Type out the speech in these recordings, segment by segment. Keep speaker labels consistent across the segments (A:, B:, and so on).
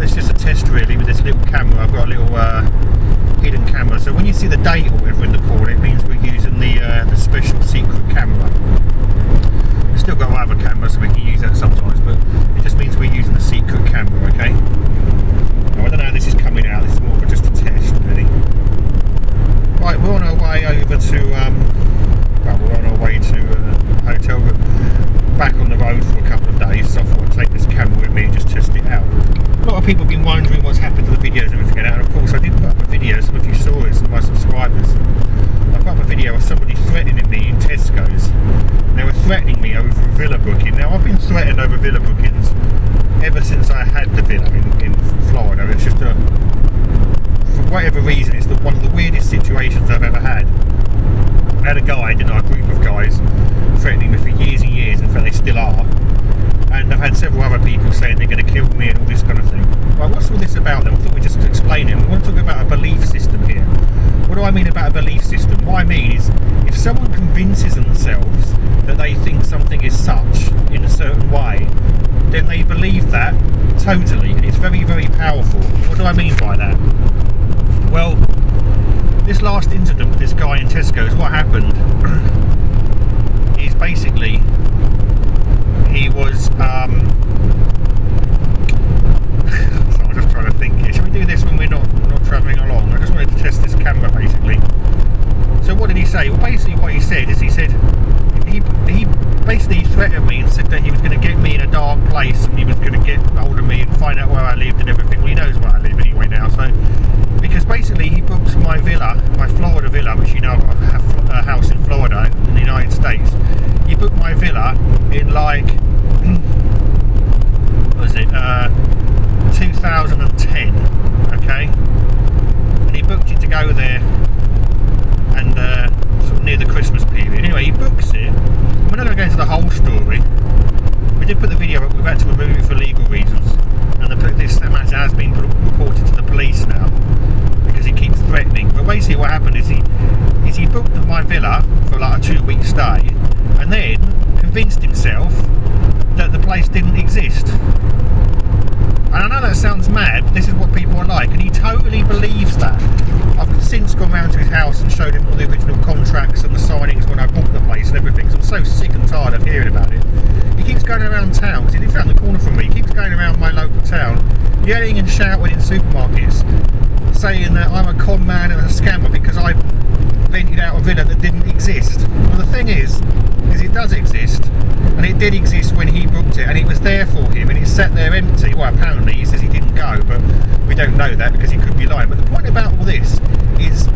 A: it's just a test really with this little camera. I've got a little hidden camera, so when you see the date or whatever in the corner, it means we're using the special secret camera. We've still got our other camera so we can use that sometimes, but it just means we're using the secret camera, okay? Now, I don't know how this is coming out, this is more of just a test really. Right, we're on our way over to, well, we're on our way to a hotel, but back on the road for a couple of days, so I thought I'd take this camera with me and just test it out. A lot of people have been wondering what's happened to the videos and everything, and of course I did put up a video, some of you saw it, some of my subscribers. I put up a video of somebody threatening me in Tesco's. They were threatening me over a villa booking. Now I've been threatened over villa bookings ever since I had the villa in Florida. It's just for whatever reason, it's one of the weirdest situations I've ever had. I had a guy, didn't I, a group of guys threatening me for years and years, in fact they still are. And I've had several other people saying they're going to kill me and all this kind of thing. Right, what's all this about then? I thought we'd just explain it. We want to talk about a belief system here. What do I mean about a belief system? What I mean is, if someone convinces themselves that they think something is such in a certain way, then they believe that totally, and it's very, very powerful. What do I mean by that? Well, this last incident with this guy in Tesco's, what happened is basically he was so I'm just trying to think here. Should we do this when we're not travelling along? I just wanted to test this camera basically. So what did he say? Well, basically what he said is he basically threatened me and said that he was going to get me in a dark place and he was going to get hold of me and find out where I lived and everything. Well, he knows where I live anyway now, so because basically he booked my villa, my Florida villa, which you know I have a house in Florida in the United States. He booked my villa in like, what was it, 2010, okay? And he booked it to go there and sort of near the Christmas period. Anyway, he books it. We're not going to go into the whole story. We did put the video up, we've had to remove it for legal reasons. And this matter has been reported to the police now because he keeps threatening. But basically what happened is he booked my villa for like a 2-week stay and then convinced himself that the place didn't exist. And I know that sounds mad, but this is what people are like, and he totally believes that. I've since gone round to his house and showed him all the original contracts and the signings when I bought the place and everything, so I'm so sick and tired of hearing about it. He keeps going around town, he lives around the corner from me, he keeps going around my local town, yelling and shouting in supermarkets, saying that I'm a con man and a scammer because I rented out a villa that didn't exist. Well, the thing is it does exist, and it did exist when he booked it, and it was there for him, and it sat there empty. Well, apparently he says he didn't go, but we don't know that because he could be lying. But the point about all this is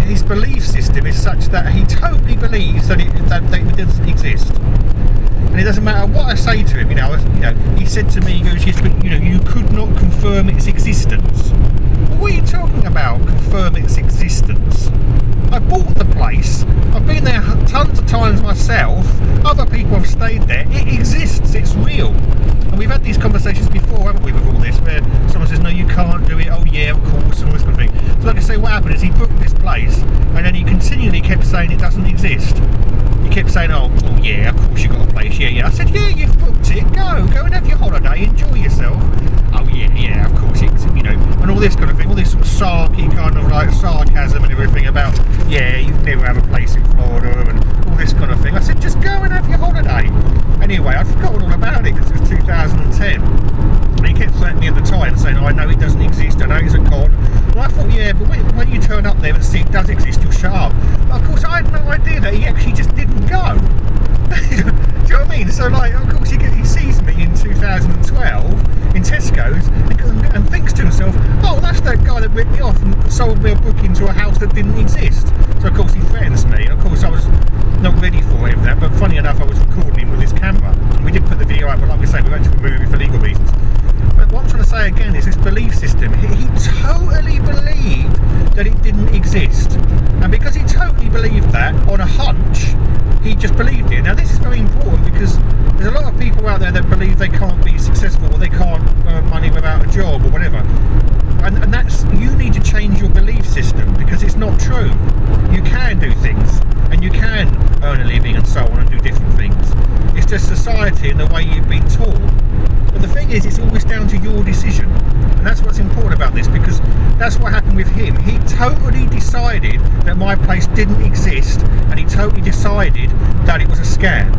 A: his belief system is such that he totally believes that it doesn't exist. And it doesn't matter what I say to him, he said to me, he goes, yes, but you could not confirm its existence. Well, what are you talking about, confirm its existence? I bought the place, I've been there tons of times myself, other people have stayed there, it exists, it's real. And we've had these conversations before, haven't we, with all this, where someone says, no, you can't do it, oh yeah, of course, and all this kind of thing. So like I say, what happened is he booked this place, and then he continually kept saying it doesn't exist. He kept saying, oh yeah, of course you've got a place, yeah. I said, yeah, you've booked it, go and have your holiday, enjoy yourself. Oh yeah, of course, it's, and all this kind of thing, all this sort of kind of like sarcasm and everything about, yeah, you never have a place in Florida and all this kind of thing. I said, just go and have your holiday. Anyway, I'd forgotten all about it because it was 2010. And he kept threatening me at the time, saying, oh, I know it doesn't exist, I know it's a con. And I thought, yeah, but when you turn up there and see it does exist, you'll shut up. But of course, I had no idea that he actually just didn't go. Do you know what I mean? So, like, of course, he sees me in 2012 in Tesco's and thinks to himself, oh, that's that guy that ripped me off and sold me a booking to a house that didn't exist. So, of course, he threatens me. And, of course, I was not ready for him then, but funny enough, I was recording him with his camera. And we did put the video out, but like we say, we had to remove it for legal reasons. But what I'm trying to say again is this belief system. He totally believed that it didn't exist. And because he totally believed that on a hunch, he just believed it. Now this is very important because there's a lot of people out there that believe they can't be successful or they can't earn money without a job or whatever. And that's, you need to change your belief system because it's not true. You can do things and you can earn a living and so on and do different things. It's just society and the way you've been taught. But the thing is, it's always down to your decision. And that's what's important about this, because that's what happened with him. He totally decided that my place didn't exist, and he totally decided that it was a scam.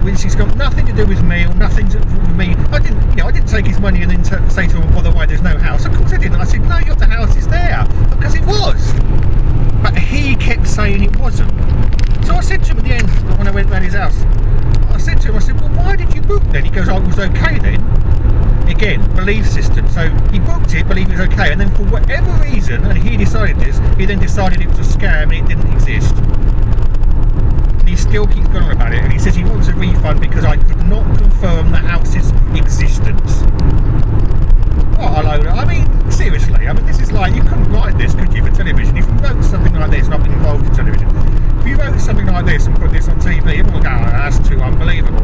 A: Which has got nothing to do with me, or nothing to do with me. I didn't take his money and then say to him, by the way, there's no house. Of course I didn't. I said, no, the house is there. Because it was. But he kept saying it wasn't. So I said to him at the end, when I went round his house, I said, well, why did you book then? He goes, oh, it was okay then. Again, belief system. So he booked it, believing it was okay, and then for whatever reason, and he decided this, he then decided it was a scam and it didn't exist. And he still keeps going on about it, and he says he wants a refund because I could not confirm the house's existence. What a load of, I mean, seriously, this is like, you couldn't write this, could you, for television? If you wrote something like this, and I've been involved in television, if you wrote something like this and put this on TV, everyone would go, oh, that's too unbelievable.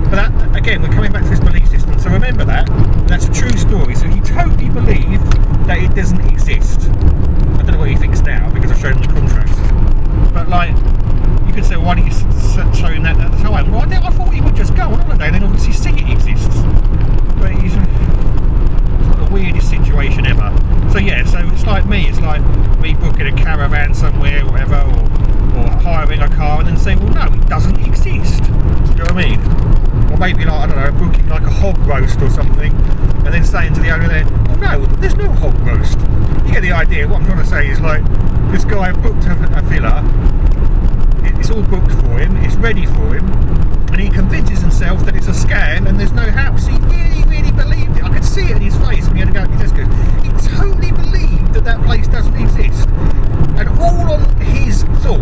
A: But that, again, we're coming back to this belief system, so remember that, that's a true story. So he totally believed that it doesn't exist. I don't know what he thinks now, because I showed him the contracts. But like, you could say, why didn't you show him that at the time? Well, I thought he would just go on holiday and then obviously see it exists. But he's the weirdest situation ever. So yeah, so it's like me booking a caravan somewhere, whatever, or hiring a car and then saying, well, no, it doesn't exist. Do you know what I mean? Or maybe like, I don't know, booking like a hog roast or something, and then saying to the owner there, well, no, there's no hog roast. You get the idea. What I'm trying to say is, like, this guy booked a villa, it's all booked for him, it's ready for him, and he convinces himself that it's a scam and there's no house. He really, really believed it. I could see it in his face when he had to go to his desk. He totally believed that place doesn't exist. And all on his thought.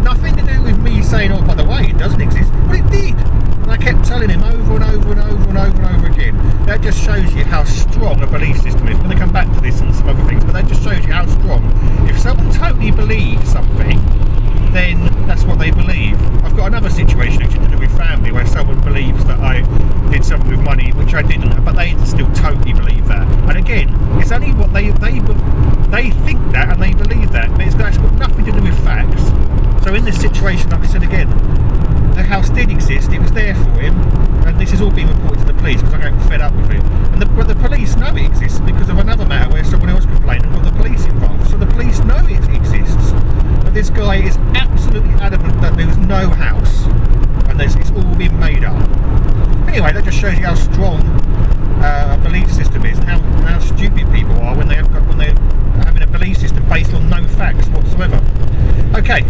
A: Nothing to do with me saying, oh, by the way, it doesn't exist. But it did. And I kept telling him over and over and over and over and over again. That just shows you how strong a belief system is. I'm going to come back to this and some other things, but that just shows you how strong. If someone totally believes something, then that's what they believe. I've got another situation actually to do with family where someone believes that I did something with money, which I didn't, but they still totally believe that. And again, it's only what they think that and they believe that, but it's got nothing to do with facts. So in this situation, like I said again, the house did exist, it was there for him, and this has all been reported to the police because I'm getting fed up with it. But the police know it exists because of another matter where someone else complained and got the police involved. So the police know it exists. But this guy is absolutely adamant that there's no house and it's all been made up. Anyway, that just shows you how strong a belief system is and how stupid people are when they're having a belief system based on no facts whatsoever. Okay,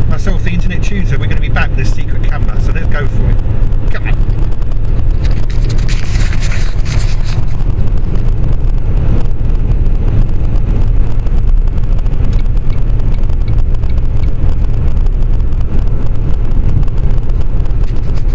A: myself, the internet tutor, we're going to be back with this secret camera, so let's go for it.